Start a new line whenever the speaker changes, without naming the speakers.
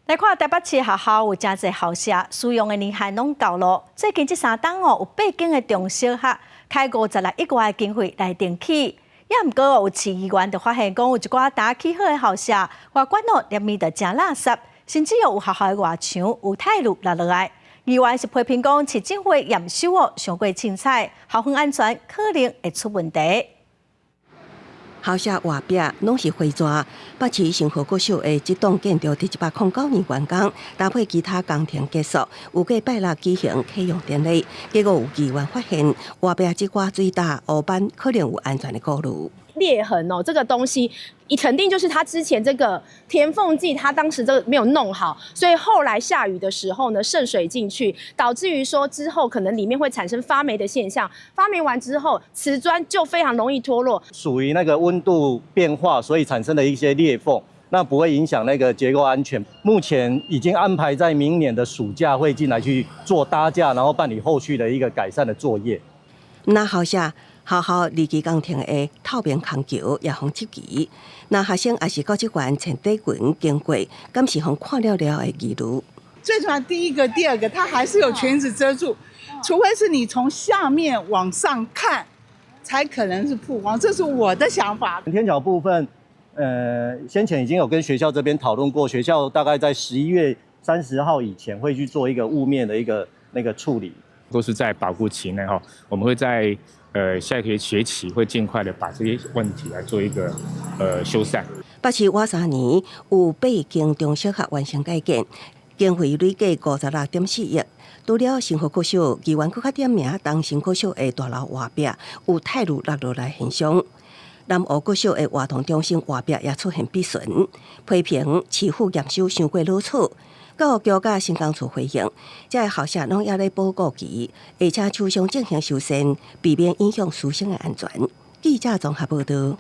来看台北市学校有真侪校舍使用的年限拢到咯。最近这3档有8间的中小学开56亿元的经费来订起，也毋过有市议员就发现讲有一寡打起好的校舍外观连面就真垃圾，甚至有学校的外墙有泰路落落来。议员是批评讲市政府验收上过凊彩，校园安全可能会出问题。
校舍外壁拢是灰砖，北市成和国小的这栋建筑伫1809年完工，搭配其他工程结束，有过拜六举行启用典礼。结果有议员发现外壁这寡水大污斑，可能有安全的顾虑。
裂痕哦，这个东西肯定就是他之前这个填缝剂，他当时这个没有弄好，所以后来下雨的时候呢，渗水进去，导致于说之后可能里面会产生发霉的现象。发霉完之后，瓷砖就非常容易脱落，
属于那个温度变化，所以产生的一些裂缝，那不会影响那个结构安全。目前已经安排在明年的暑假会进来去做搭架，然后办理后续的一个改善的作业。
那校舍。学校离奇工程的透明空桥也互积极，那学生也是到这关穿底裙经过，敢是互看了的疑虑。
最主要第一个、第二个，它还是有裙子遮住，除非是你从下面往上看，才可能是曝光。这是我的想法。
天桥部分，先前已经有跟学校这边讨论过，学校大概在11月30号以前会去做一个雾面的一个处理，
都是在保护期内哈，我们会在下一个学期会尽快的把这些问题来做一个修缮。
北市我3年有8间中小学完成改建，经费累计56.4亿。除了生活国小，议员佫较点名东成国小的大楼外壁有泰路落落来现象。南湖国小的活动中心外壁也出现壁损，批评市府验收伤过老粗。教育局甲新工处回应，这个校舍拢也在保固期，而且厂商进行修缮，避免影响师生的安全。记者综合报道。